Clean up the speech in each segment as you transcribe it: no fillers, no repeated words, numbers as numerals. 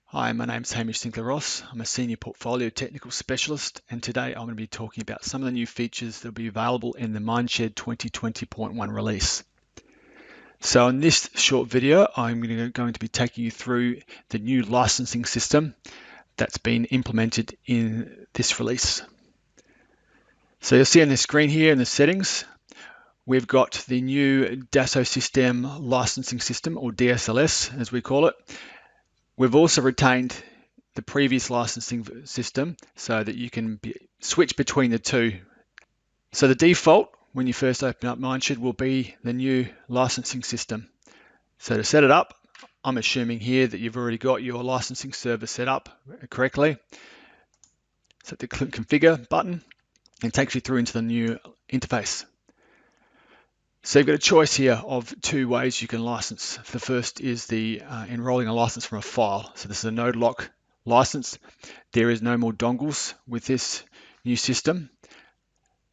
Hi, my name is Hamish Sinclair-Ross. I'm a Senior Portfolio Technical Specialist, and today I'm going to be talking about some of the new features that will be available in the MineSched 2020.1 release. So in this short video, I'm going to be taking you through the new licensing system that's been implemented in this release. So you'll see on the screen here in the settings, we've got the new Dassault System licensing system, or DSLS as we call it. We've also retained the previous licensing system so that you can switch between the two. So the default when you first open up MineSched will be the new licensing system. So to set it up, I'm assuming here that you've already got your licensing server set up correctly. So the configure button and takes you through into the new interface. So you've got a choice here of two ways you can license. The first is the enrolling a license from a file. So this is a node lock license. There is no more dongles with this new system.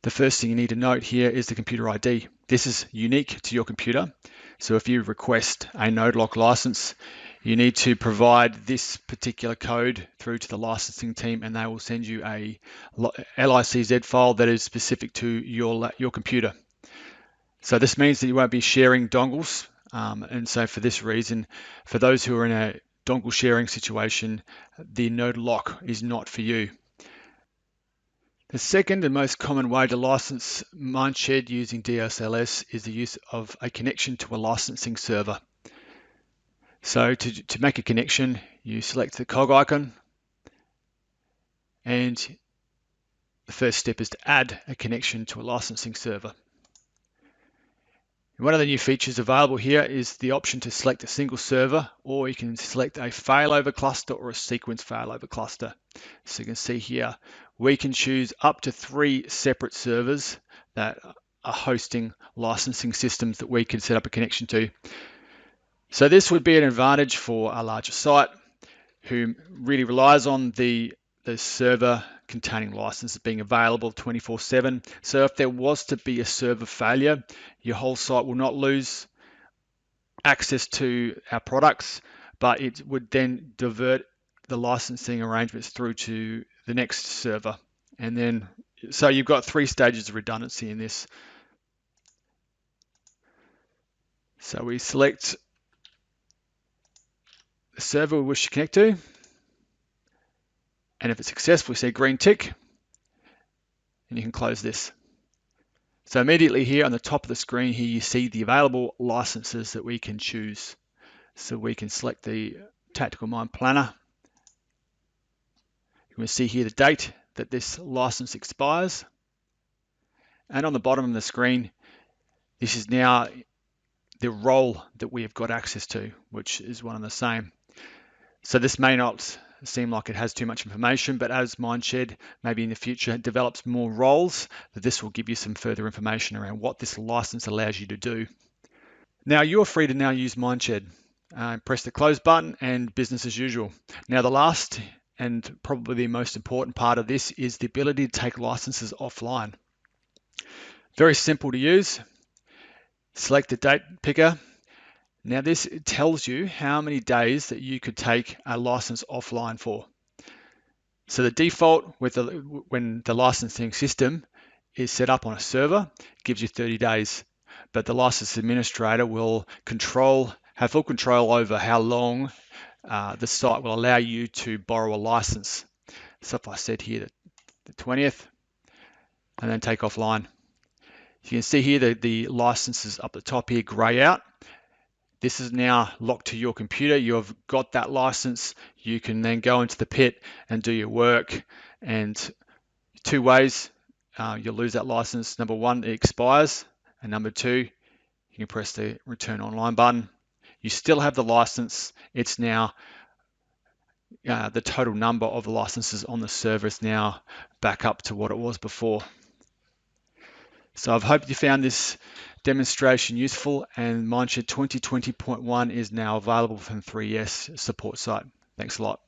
The first thing you need to note here is the computer ID. This is unique to your computer. So if you request a node lock license, you need to provide this particular code through to the licensing team, and they will send you a LICZ file that is specific to your computer. So this means that you won't be sharing dongles, and so for this reason, for those who are in a dongle sharing situation, the node lock is not for you. The second and most common way to license MineSched using DSLS is the use of a connection to a licensing server. So to make a connection, you select the cog icon, and the first step is to add a connection to a licensing server. One of the new features available here is the option to select a single server, or you can select a failover cluster or a sequence failover cluster. So you can see here, we can choose up to 3 separate servers that are hosting licensing systems that we can set up a connection to. So this would be an advantage for a larger site who really relies on the server containing licenses being available 24/7. So if there was to be a server failure, your whole site will not lose access to our products, but it would then divert the licensing arrangements through to the next server. And then, so you've got 3 stages of redundancy in this. So we select the server we wish to connect to. And if it's successful, we see a green tick, and you can close this. So immediately here on the top of the screen here, you see the available licenses that we can choose. So we can select the Tactical Mine Planner. You can see here the date that this license expires. And on the bottom of the screen, this is now the role that we have got access to, which is one and the same. So this may not seem like it has too much information, but as MineSched maybe in the future develops more roles, this will give you some further information around what this license allows you to do. Now you're free to now use MineSched. Press the close button and business as usual. Now the last and probably the most important part of this is the ability to take licenses offline. Very simple to use. Select the date picker. Now this tells you how many days that you could take a license offline for. So the default when the licensing system is set up on a server gives you 30 days, but the license administrator will have full control over how long the site will allow you to borrow a license. So if I said here the 20th and then take offline, you can see here that the licenses up the top here gray out. This is now locked to your computer. You've got that license. You can then go into the pit and do your work. And 2 ways you'll lose that license. Number 1, it expires. And number 2, you can press the return online button. You still have the license. It's now the total number of licenses on the server is now back up to what it was before. So I've hoped you found this demonstration useful, and MineSched 2020.1 is now available from 3S support site. Thanks a lot.